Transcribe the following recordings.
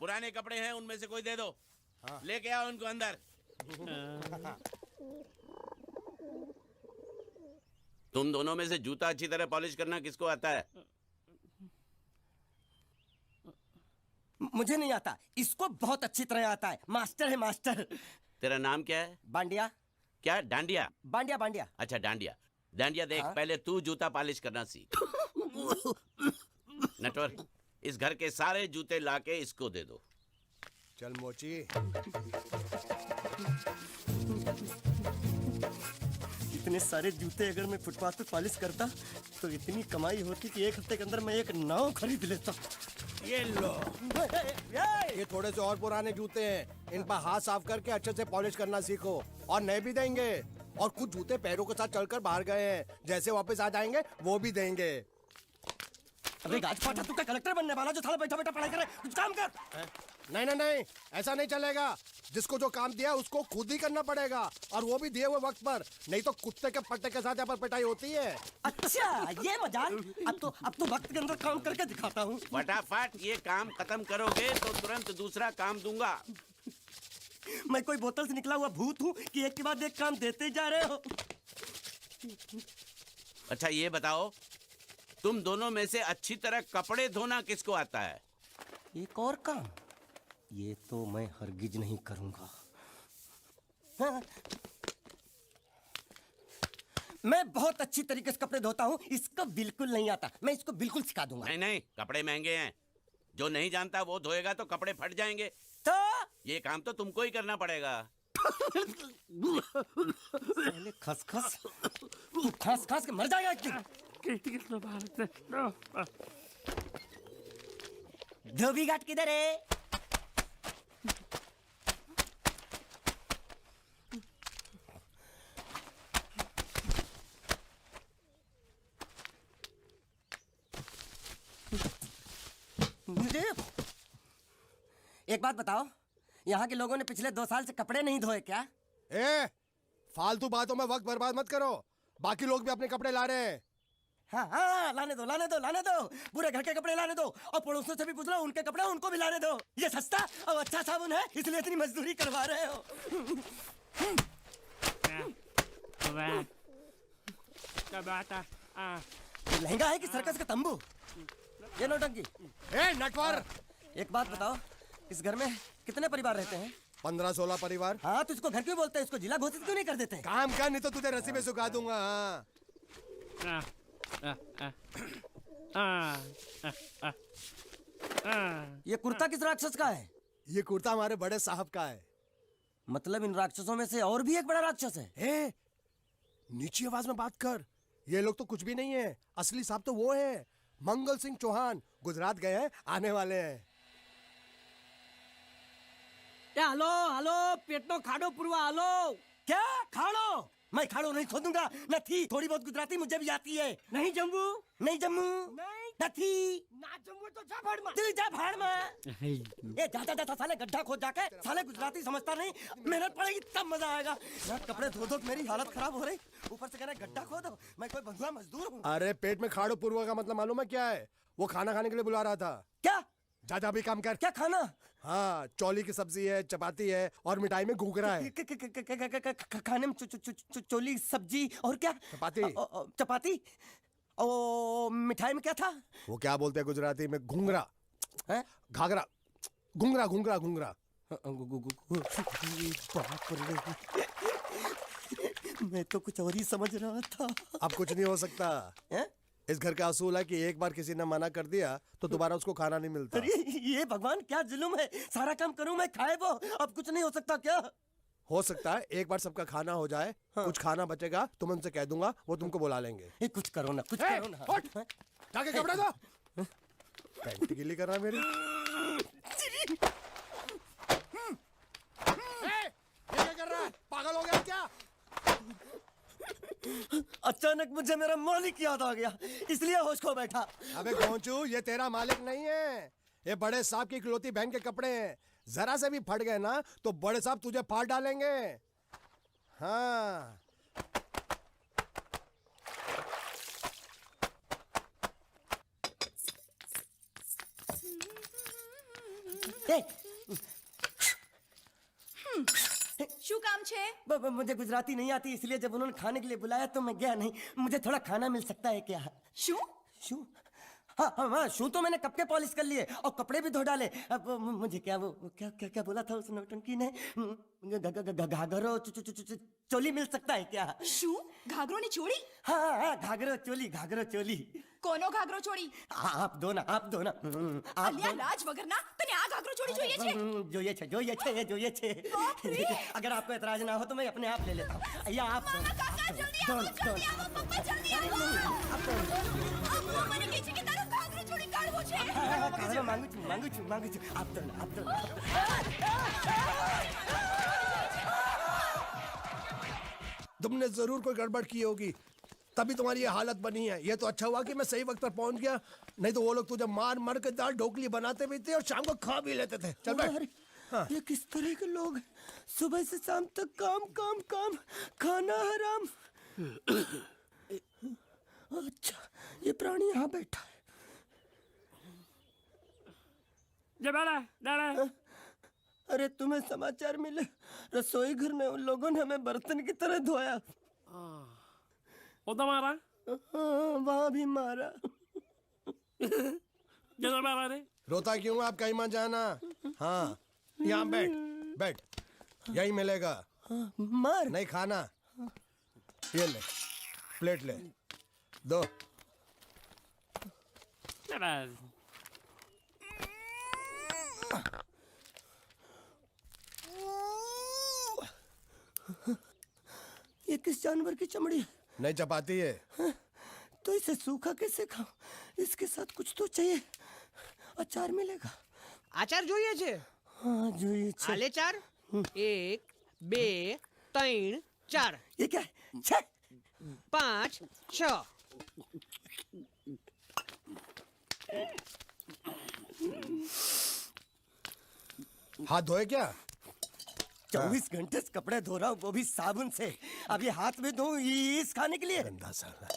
पुराने कपड़े हैं, उनमें से कोई दे दो। हाँ। लेके आओ उनको अंदर। तुम दोनों में से जूता अच्छी तरह पॉलिश करना किसको आता है? मुझे नहीं आता, इसको बहुत अच्छी तरह आता है। मास्टर है मास्टर। तेरा नाम क्या है? बांडिया। क्या? डांडिया? बांडिया बांडिया। अच्छा डांडिया। डांडिया देख, हाँ? पहले तू जूता पॉलिश करना सीख। नटवर, इस घर के सारे जूते लाके इसको दे दो। चल मोची। इतने सारे जूते अगर मैं फुटपाथ पे पॉलिश करता तो इतनी कमाई होती कि एक हफ्ते के अंदर मैं एक नाव खरीद लेता। ये लो। ये थोड़े से और पुराने जूते हैं, इन पर हाथ साफ करके अच्छे से पॉलिश करना सीखो। और नए भी देंगे। और कुछ जूते पैरों के साथ चलकर बाहर गए हैं, जैसे वापस आ जाएंगे वो भी देंगे। अबे गाजपाटा, तू क्या कलेक्टर बनने वाला जो साला बैठा बैठा पढ़ाई करे? कुछ काम कर। नहीं नहीं नहीं, ऐसा नहीं चलेगा। जिसको जो काम दिया उसको खुद ही करना पड़ेगा, और वो भी दिए हुए वक्त पर। नहीं तो कुत्ते के पट्टे के साथ यहाँ पर पिटाई होती है। अच्छा ये मजाल। अब तो वक्त के अंदर काम करके दिखाता हूँ। फटाफट ये काम खत्म करोगे तो तुरंत दूसरा काम दूंगा। मैं कोई बोतल से निकला हुआ भूत हूँ कि एक के बाद एक काम देते जा रहे हो? अच्छा ये बताओ, तुम दोनों में से अच्छी तरह कपड़े धोना किसको आता है? एक और काम? ये तो मैं हरगिज नहीं करूंगा। हाँ। मैं बहुत अच्छी तरीके से कपड़े धोता हूँ, इसको बिल्कुल नहीं आता। मैं इसको बिल्कुल सिखा दूंगा। नहीं नहीं, कपड़े महंगे हैं। जो नहीं जानता वो धोएगा तो कपड़े फट जाएंगे। तो ये काम तो तुमको ही करना पड़ेगा। पहले खसखस, तू खस खस के मर जाएगा एक दिन। धोबी घाट किधर है? एक बात बताओ, यहाँ के लोगों ने पिछले 2 साल से कपड़े नहीं धोए क्या? फालतू बातों में वक्त बर्बाद मत करो। बाकी लोग भी अपने कपड़े ला रहे हैं। हाँ हाँ, लाने दो लाने दो लाने दो। पूरे घर के कपड़े लाने दो, और पड़ोसियों से भी पूछ लो, उनके कपड़े उनको भी लाने दो। ये सस्ता और अच्छा साबुन है, इसलिए इतनी मजदूरी करवा रहे हो। लहंगा है कि सर्कस का तंबू? ये नौटंकी। नटवर, एक बात बताओ, इस घर में कितने परिवार रहते हैं? 15-16 परिवार। हाँ, तो इसको घर क्यों बोलते हैं? इसको जिला घोषित क्यों नहीं कर देते? काम कर, नहीं तो तुझे रस्सी में सुखा दूंगा। ये कुर्ता किस राक्षस का है? ये कुर्ता हमारे बड़े साहब का है। मतलब इन राक्षसों में से और भी एक बड़ा राक्षस है? नीची आवाज में बात कर। ये लोग तो कुछ भी नहीं है, असली साहब तो वो है, मंगल सिंह चौहान। गुजरात गए हैं, आने वाले हैं। हेलो हेलो, पेटनो खाड़ो पुरवा। हेलो, क्या खाड़ो? मैं खाड़ो नहीं खोदूंगा। नहीं, थोड़ी बहुत गुजराती मुझे भी आती है। नहीं जम्मू, नहीं जम्मू, नहीं ना जम्मू तो जा भाड़ में। तू जा भाड़ में। ये जा जा साले गड्ढा खोद जाके। साले गुजराती समझता नहीं, मेहनत पड़ेगी तब मजा आएगा। यार कपड़े धो धो मेरी हालत खराब हो रही, ऊपर से कह रहे गड्ढा खोदो। मैं कोई बंधुआ मजदूर हूँ? अरे पेट में खाड़ो पूर्वा का मतलब मालूम है क्या है? वो खाना खाने के लिए बुला रहा था। क्या? जा भी काम कर। क्या खाना? हाँ, चौली की सब्जी है, चपाती है, और मिठाई में घूघरा है। खाने में चोली सब्जी और क्या? चपाती। चपाती। ओ मिठाई में क्या था? वो क्या बोलते हैं गुजराती में? घूंघरा। घाघरा। घूंघरा घूंघरा घूंघरा। मैं तो कुछ और ही समझ रहा था। अब कुछ नहीं हो सकता। इस घर का असूल है कि एक बार किसी ने मना कर दिया तो दोबारा उसको खाना नहीं मिलता। अरे ये भगवान क्या जुल्म है? सारा काम करूं मैं, खाए वो। अब कुछ नहीं हो सकता क्या? हो सकता है एक बार सबका खाना हो जाए। हाँ। कुछ खाना बचेगा तो मैं उनसे कह दूंगा, वो तुमको बुला लेंगे। कुछ करो ना, कुछ करो ना। जाके कपड़े दो। पैंट गीली कर रहा मेरी। ये क्या कर रहा है? पागल हो गया क्या? अचानक मुझे मेरा मालिक याद आ गया, इसलिए होश खो बैठा। अबे गोंचू, ये तेरा मालिक नहीं है, ये बड़े साहब की इकलौती बहन के कपड़े हैं। जरा से भी फट गए ना तो बड़े साहब तुझे फाड़ डालेंगे। हाँ। શું કામ છે? मुझे गुजराती नहीं आती, इसलिए जब उन्होंने खाने के लिए बुलाया तो मैं गया नहीं। मुझे थोड़ा खाना मिल सकता है क्या? શું? शू? हाँ हाँ हाँ, शू तो मैंने कब के पॉलिश कर लिए और कपड़े भी धो डाले। अब मुझे क्या वो क्या क्या क्या बोला था उस नौटंकी ने? घाघरो चोली मिल सकता है क्या? શું? ઘાઘરોની ચોળી? हाँ हाँ, घाघरो चोली। કોનો ઘાઘરો ચોળી? आप दो ना आप दो અલ્યા લાજ વગરના તને આ ઘાઘરો ચોળી જોઈએ છે? જોઈએ છે। अगर आपको एतराज ना हो तो मैं अपने आप ले लेता हूँ। या आप दो ना, કાકા જલ્દી दो આવો, ना, दो જલ્દી ना। આવો, પપ્પા જલ્દી अरे આવો। नहीं, आप दो ना। અમ્મા મને કહે છે કે તારો ઘાઘરો ચોળી કાઢવો છે। घाघरो मांगू छू। आप दो ना। तुमने जरूर कोई गड़बड़ की होगी, तभी तुम्हारी ये हालत बनी है। ये तो अच्छा हुआ कि मैं सही वक्त पर पहुंच गया, नहीं तो वो लोग तुझे मार के दाल ढोकली बनाते भी थे और शाम को खा भी लेते थे। चल बैठ। अरे, ये किस तरह के लोग हैं? सुबह से शाम तक काम, खाना हराम। अच्छा, ये प्राणी यहाँ बैठा है। अरे तुम्हें समाचार मिले? रसोई घर में उन लोगों ने हमें बर्तन की तरह धोया। मारा वहाँ भी मारा। रोता क्यों? आप कहीं मत जाना। हाँ, यहाँ बैठ, यही मिलेगा। मार नहीं खाना, ये ले, प्लेट ले, दो। ये किस जानवर की चमड़ी है? नहीं चपाती है। तो इसे सूखा कैसे खाऊं? इसके साथ कुछ तो चाहिए। अचार मिलेगा? આચાર જોઈએ છે? हाँ જોઈએ છે। આલે ચાર 1 2 3 4 ये क्या है? छह 5 6 हाथ धोए क्या? 24 घंटे से कपड़े धो रहा हूँ, वो भी साबुन से। अब ये हाथ में धो इस खाने के लिए? गंदा साला।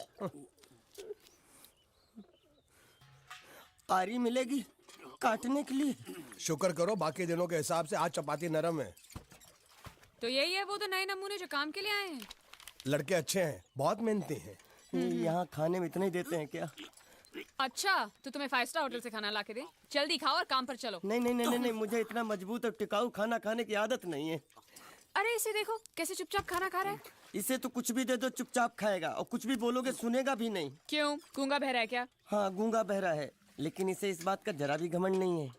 आरी मिलेगी काटने के लिए? शुक्र करो बाकी दिनों के हिसाब से आज चपाती नरम है। तो यही है वो तो नए नमूने जो काम के लिए आए हैं। लड़के अच्छे हैं, बहुत मेहनती हैं। यहाँ खाने में इतना ही देते हैं क्या? अच्छा तो तुम्हें 5 स्टार होटल से खाना ला के दे? जल्दी खाओ और काम पर चलो। नहीं, मुझे इतना मजबूत और टिकाऊ खाना खाने की आदत नहीं है। अरे इसे देखो कैसे चुपचाप खाना खा रहा है। इसे तो कुछ भी दे दो चुपचाप खाएगा, और कुछ भी बोलोगे सुनेगा भी नहीं। क्यों, गूंगा बहरा है क्या? हाँ गूंगा बहरा है, लेकिन इसे इस बात का जरा भी घमंड नहीं है।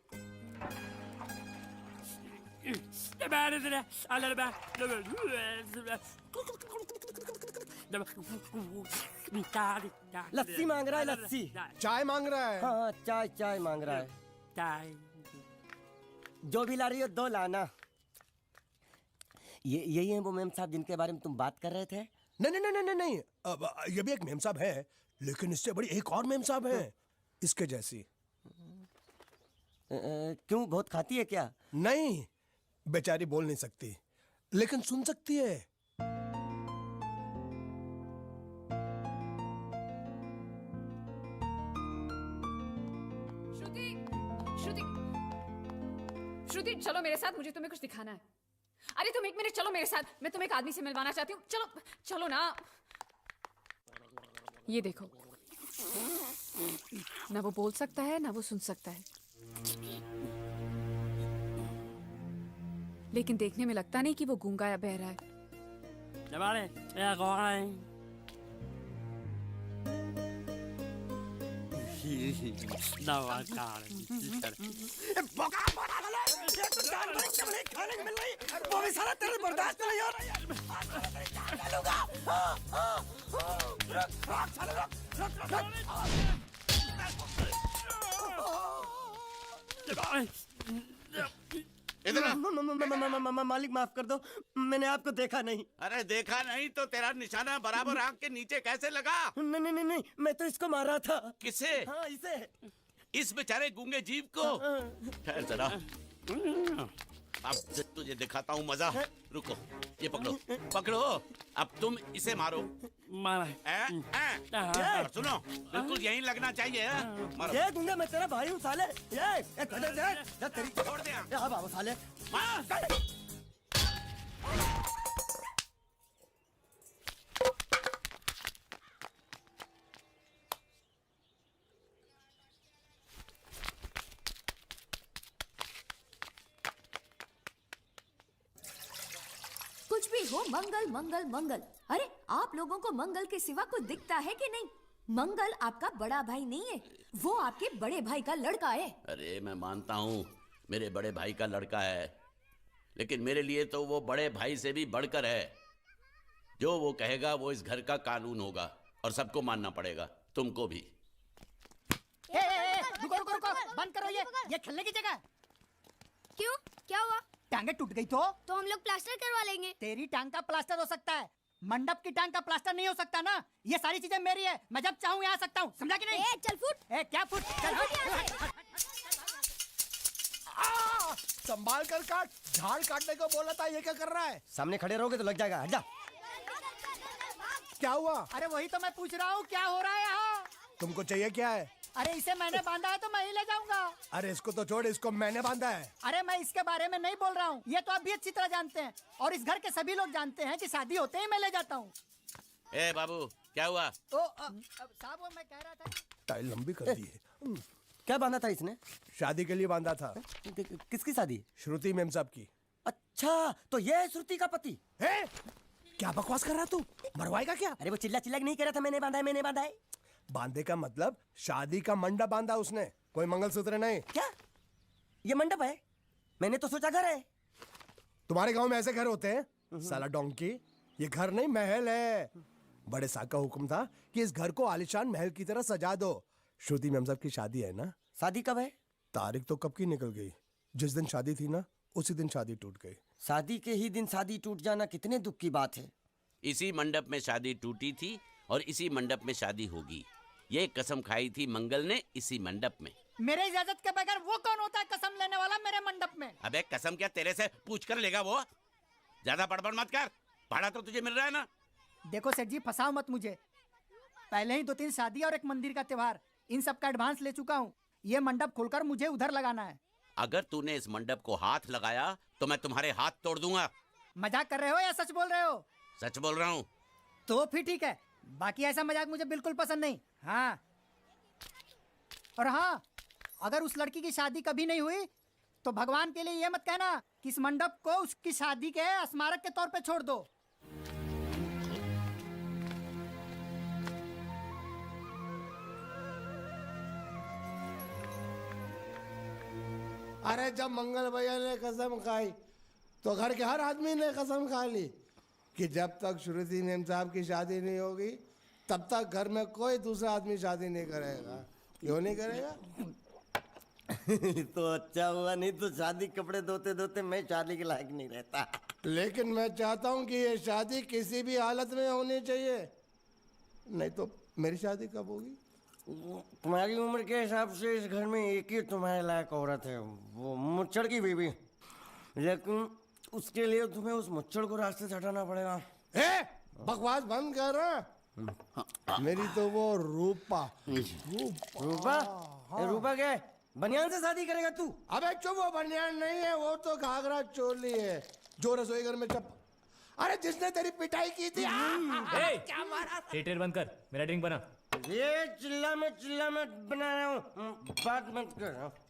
लस्सी मांग रहा है, लस्सी। चाय मांग रहा है। हाँ चाय मांग रहा है। जो भी ला रही हो 2 लाना। यही है वो मेम साहब जिनके बारे में तुम बात कर रहे थे? नहीं। अब ये भी एक मेम साहब है, लेकिन इससे बड़ी एक और मेम साहब है, इसके जैसी। क्यों, बहुत खाती है क्या? नहीं, बेचारी बोल नहीं सकती, लेकिन सुन सकती है। श्रुति चलो मेरे साथ, मुझे तुम्हें कुछ दिखाना है। अरे तुम 1 मिनट चलो मेरे साथ, मैं तुम्हें एक आदमी से मिलवाना चाहती हूँ। चलो ना। ये देखो, ना वो बोल सकता है ना वो सुन सकता है, लेकिन देखने में लगता नहीं कि वो गूंगा या बहरा है। खाने को मिल रही, वो भी सारा तेरे बर्दाश्त नहीं हो रहा। मालिक माफ कर दो, मैंने आपको देखा नहीं। अरे देखा नहीं तो तेरा निशाना बराबर आंख के नीचे कैसे लगा? नहीं, मैं तो इसको मारा था। किसे? हाँ इसे। इस बेचारे गूंगे जीव को? ठहर जरा। अब तुझे दिखाता हूँ मजा। रुको, ये पकड़ो पकड़ो, अब तुम इसे मारो। मारा सुनो, बिल्कुल यहीं लगना चाहिए। मारो। ये दूंगा मैं, तेरा भाई हूँ साले। ये तेरी छोड़ दे। हाँ बाबा साले। मार। कुछ भी हो, मंगल मंगल मंगल। अरे आप लोगों को मंगल के सिवा कुछ दिखता है कि नहीं? मंगल आपका बड़ा भाई नहीं है, वो आपके बड़े भाई का लड़का है। अरे मैं मानता हूँ मेरे बड़े भाई का लड़का है, लेकिन मेरे लिए तो वो बड़े भाई से भी बढ़कर है। जो वो कहेगा वो इस घर का कानून होगा और सबको मानना पड़ेगा, तुमको भी। रुको रुको रुको, बंद करो ये खेलने की जगह। क्यों, क्या हुआ? टांगे टूट गई तो हम लोग प्लास्टर करवा लेंगे। तेरी टांग का प्लास्टर हो सकता है, मंडप की टांग का प्लास्टर नहीं हो सकता ना। ये सारी चीजें मेरी है, मैं जब चाहूँ यहाँ आ सकता हूँ, समझा कि नहीं? चल फुट। क्या फुट? चल हट। संभाल कर काट, झाड़ काटने को बोला था, ये क्या कर रहा है? सामने खड़े रहोगे तो लग जाएगा, हट जा। क्या हुआ? अरे वही तो मैं पूछ रहा हूँ, क्या हो रहा है यहाँ? तुमको चाहिए क्या है? अरे इसे मैंने बांधा है तो मैं ही ले जाऊंगा। अरे इसको तो छोड़, इसको मैंने बांधा है। अरे मैं इसके बारे में नहीं बोल रहा हूँ, ये तो आप भी अच्छी तरह जानते हैं और इस घर के सभी लोग जानते हैं कि शादी होते ही मैं ले जाता हूँ। ए बाबू, क्या हुआ? साहब वो मैं कह रहा था। टाइल लंबी कर दी है। क्या बांधा था इसने? शादी के लिए बांधा था। किसकी शादी? श्रुति मेम साहब की। अच्छा, तो ये है श्रुति का पति? है? क्या बकवास कर रहा तू? मरवाएगा क्या? अरे वो चिल्ला चिल्ला नहीं कह रहा था मैंने बांधा है, मैंने बांधा है। बांधे का मतलब शादी का मंडप बांधा उसने, कोई मंगलसूत्र नहीं। क्या ये मंडप है? मैंने तो सोचा घर है। तुम्हारे गांव में ऐसे घर होते हैं साला डोंकी? ये घर नहीं, महल है। बड़े साहब का हुक्म था कि इस घर को आलीशान महल की तरह सजा दो। श्रुति मेम साहब की शादी है ना? शादी कब है? तारीख तो कब की निकल गई। जिस दिन शादी थी ना, उसी दिन शादी टूट गई। शादी के ही दिन शादी टूट जाना कितने दुख की बात है। इसी मंडप में शादी टूटी थी और इसी मंडप में शादी होगी। ये कसम खाई थी मंगल ने इसी मंडप में। मेरे इजाजत के बगैर वो कौन होता है कसम लेने वाला मेरे मंडप में? अबे कसम क्या तेरे से पूछ कर लेगा वो? ज्यादा बड़बड़ मत कर, भाड़ा तो तुझे मिल रहा है ना। देखो सेठ जी, फंसाओ मत मुझे। पहले ही 2-3 शादी और एक मंदिर का त्योहार, इन सब का एडवांस ले चुका हूँ। ये मंडप खोलकर मुझे उधर लगाना है। अगर तूने इस मंडप को हाथ लगाया तो मैं तुम्हारे हाथ तोड़ दूंगा। मजाक कर रहे हो या सच बोल रहे हो? सच बोल रहा हूँ। तो फिर ठीक है, बाकी ऐसा मजाक मुझे बिल्कुल पसंद नहीं। हाँ, और हाँ, अगर उस लड़की की शादी कभी नहीं हुई तो भगवान के लिए ये मत कहना कि इस मंडप को उसकी शादी के स्मारक के तौर पे छोड़ दो। अरे जब मंगल भैया ने कसम खाई तो घर के हर आदमी ने कसम खा ली कि जब तक श्रुति मेम साहब की शादी नहीं होगी तब तक घर में कोई दूसरा आदमी शादी नहीं करेगा। क्यों नहीं करेगा? तो अच्छा हुआ, नहीं तो शादी कपड़े धोते धोते मैं शादी के लायक नहीं रहता। लेकिन मैं चाहता हूँ कि ये शादी किसी भी हालत में होनी चाहिए, नहीं तो मेरी शादी कब होगी? तुम्हारी उम्र के हिसाब से इस घर में एक ही तुम्हारे लायक औरत है, वो मुच्छड़ की बीवी। लेकिन उसके लिए तुम्हें उस मुच्छड़ को रास्ते से हटाना पड़ेगा। बकवास बंद कर। मेरी तो वो रूपा। रूपा? रूपा क्या है? बनियान से शादी करेगा तू? अबे चुप, वो बनियान नहीं है, वो तो घाघरा चोली है जो रसोई घर में अरे जिसने तेरी पिटाई की थी। क्या मारा? थिएटर बंद कर, मेरा ड्रिंक बना। ये चिल्ला में बना रहा हूँ, बात मत कर।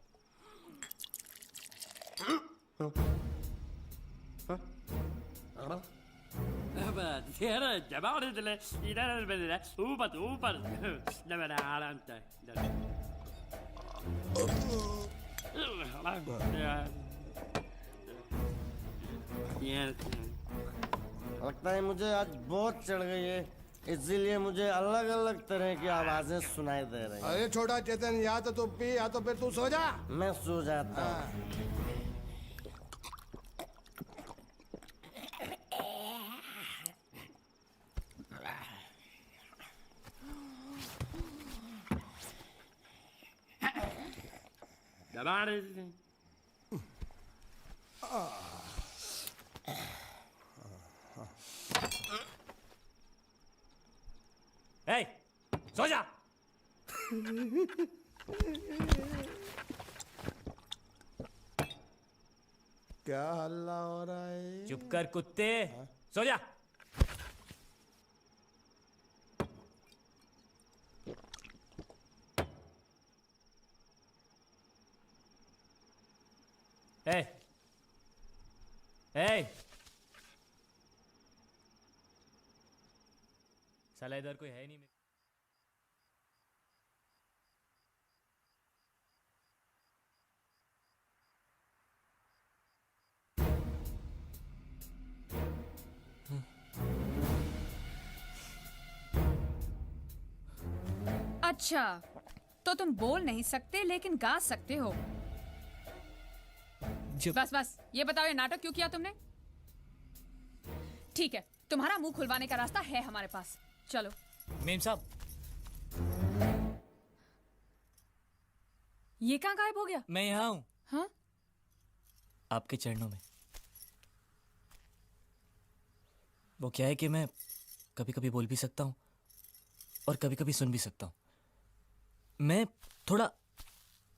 लगता है मुझे आज बहुत चढ़ गई है, इसीलिए मुझे अलग अलग तरह की आवाजें सुनाई दे रही हैं। अरे छोटा चेतन, या तो तू पी या तो फिर तू सो जा। मैं सो जाता हूँ। Come on. क्या हल्ला हो रहा है? चुप कर कुत्ते, सो जा। ए, ए, साला इधर कोई है नहीं। अच्छा, तो तुम बोल नहीं सकते लेकिन गा सकते हो। बस बस, ये बताओ ये नाटक क्यों किया तुमने? ठीक है, तुम्हारा मुंह खुलवाने का रास्ता है हमारे पास। चलो। मेम साहब, ये कहाँ गायब हो गया? मैं यहाँ हूँ, हाँ? आपके चरणों में। वो क्या है कि मैं कभी कभी बोल भी सकता हूँ और कभी कभी सुन भी सकता हूँ। मैं थोड़ा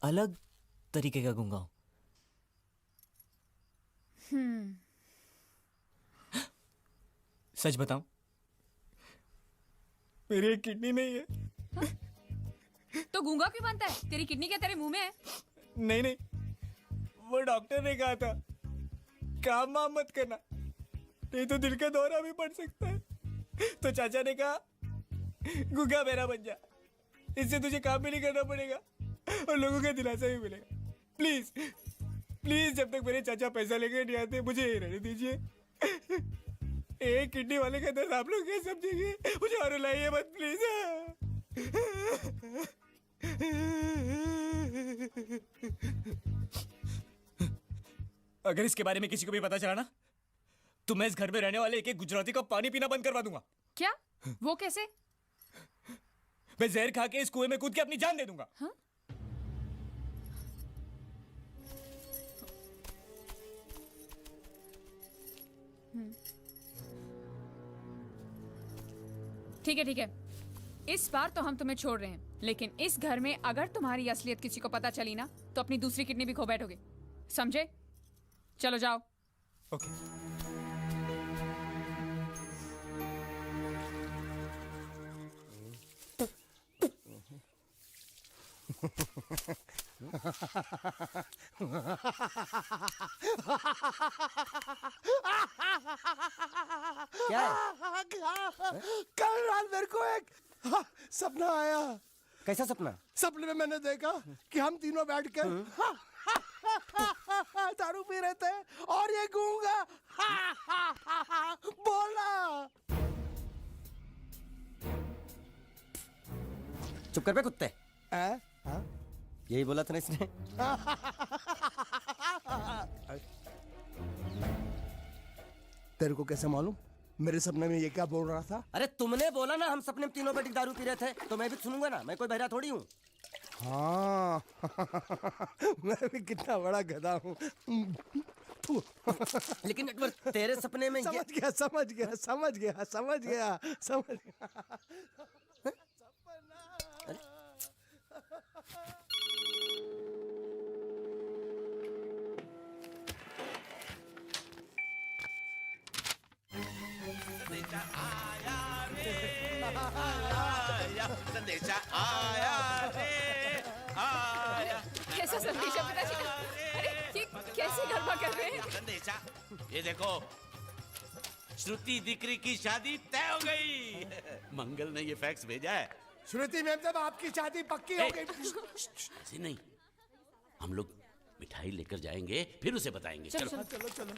अलग तरीके का गूंगा हूँ। सच बताऊं, मेरी एक किडनी नहीं है। तो गूंगा क्यों बनता है? तेरी किडनी क्या तेरे मुंह में है? नहीं नहीं, वो डॉक्टर ने कहा था काम वाम मत करना, नहीं तो दिल का दौरा भी पड़ सकता है। तो चाचा ने कहा गूंगा मेरा बन जा, इससे तुझे काम भी नहीं करना पड़ेगा और लोगों का दिलासा भी मिलेगा। प्लीज प्लीज, जब तक मेरे चाचा पैसा लेके नहीं आते मुझे यही रहने दीजिए। एक किडनी वाले का दर्द आप लोग क्या समझेंगे? मुझे और रुलाइए मत प्लीज। अगर इसके बारे में किसी को भी पता चला ना, तो मैं इस घर में रहने वाले एक एक गुजराती का पानी पीना बंद करवा दूंगा। क्या? वो कैसे? मैं जहर खा के इस कुएं में कूद के अपनी जान दे दूंगा। हाँ? ठीक है ठीक है, इस बार तो हम तुम्हें छोड़ रहे हैं, लेकिन इस घर में अगर तुम्हारी असलियत किसी को पता चली ना, तो अपनी दूसरी किडनी भी खो बैठोगे, समझे? चलो जाओ। ओके। क्या है? कल रात मेरे को एक सपना आया। कैसा सपना? सपने में मैंने देखा कि हम तीनों बैठ कर दारू पी रहे थे और ये गूंगा बोला। चुप कर बे कुत्ते। यही बोला था ना इसने। तेरे को कैसे मालूम मेरे सपने में ये क्या बोल रहा था? अरे तुमने बोला ना हम सपने में तीनों बैठ के दारू पी रहे थे, तो मैं भी सुनूंगा ना, मैं कोई बहरा थोड़ी हूँ। हाँ मैं भी कितना बड़ा गधा हूँ। लेकिन एक बार तेरे सपने में समझ गया समझ गया समझ गया समझ गया समझ गया। संदेशा आया रे आया। कैसा संदेशा पिताजी? अरे ये कैसे गरबा कर रहे हैं? संदेशा, ये देखो, श्रुति दिकरी की शादी तय हो गई। मंगल ने ये फैक्स भेजा है। श्रुति मैम साहब आपकी शादी पक्की हो गई। ऐसे नहीं, हम लोग मिठाई लेकर जाएंगे फिर उसे बताएंगे। चलो, चलो चलो चलो।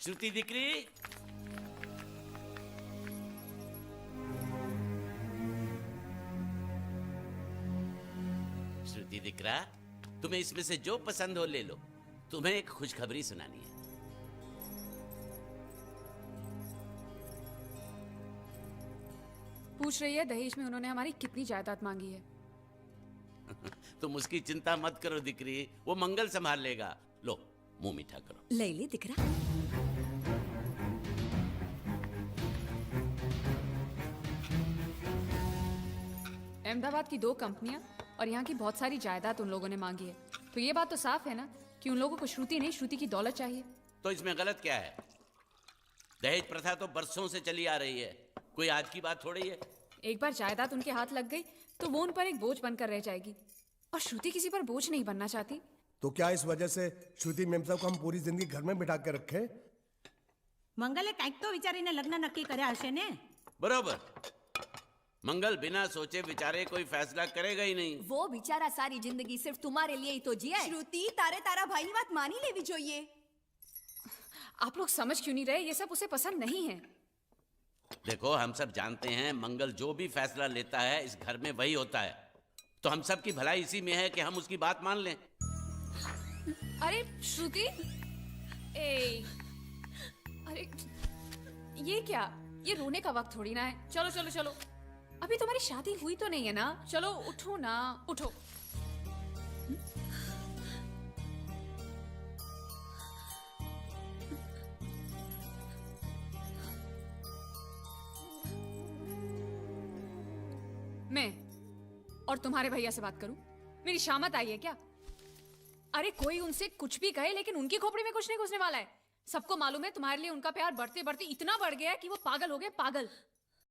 श्रुति दिकरी, श्रुति दिकरा, तुम्हें इसमें से जो पसंद हो ले लो। तुम्हें एक खुशखबरी सुनानी है। पूछ रही है दहेज में उन्होंने हमारी कितनी जायदाद मांगी है। तुम उसकी चिंता मत करो दिकरी, वो मंगल संभाल लेगा। लो मुंह मीठा करो। ले ले दिख रहा। अहमदाबाद की 2 कंपनियां और यहाँ की बहुत सारी जायदाद उन लोगों ने मांगी है। तो ये बात तो साफ है ना कि उन लोगों को श्रुति नहीं, श्रुति की दौलत चाहिए। तो इसमें गलत क्या है? दहेज प्रथा तो बरसों से चली आ रही है, कोई आज की बात थोड़ी है। एक बार जायदाद उनके हाथ लग गई तो वो उन पर एक बोझ बनकर रह जाएगी, और श्रुति किसी पर बोझ नहीं बनना चाहती। तो क्या इस वजह से श्रुति मेम साहब को हम पूरी जिंदगी घर में बिठा के रखे? મંગલે કંઈક તો વિચારીને લગ્ન નક્કી કર્યા હશે ને? बरोबर। मंगल बिना सोचे विचारे कोई फैसला करेगा ही नहीं। वो बेचारा सारी जिंदगी सिर्फ तुम्हारे लिए ही तो जिया है। श्रुति तारे तारा भाई ની વાત માની લેવી જોઈએ। आप लोग समझ क्यों नहीं रहे? ये सब उसे पसंद नहीं है। देखो, हम सब जानते हैं मंगल जो भी फैसला लेता है इस घर में वही होता है, तो हम सब की भलाई इसी में है कि हम उसकी बात मान लें। अरे श्रुति, अरे ये क्या? ये रोने का वक्त थोड़ी ना है। चलो चलो चलो, अभी तुम्हारी शादी हुई तो नहीं है ना? चलो उठो ना, उठो। मैं और तुम्हारे भैया से बात करूं? मेरी शामत आई है क्या? अरे कोई उनसे कुछ भी कहे, लेकिन उनकी खोपड़ी में कुछ नहीं घुसने वाला है। सबको मालूम है तुम्हारे लिए उनका प्यार बढ़ते बढ़ते इतना बढ़ गया है कि वो पागल हो गए, पागल।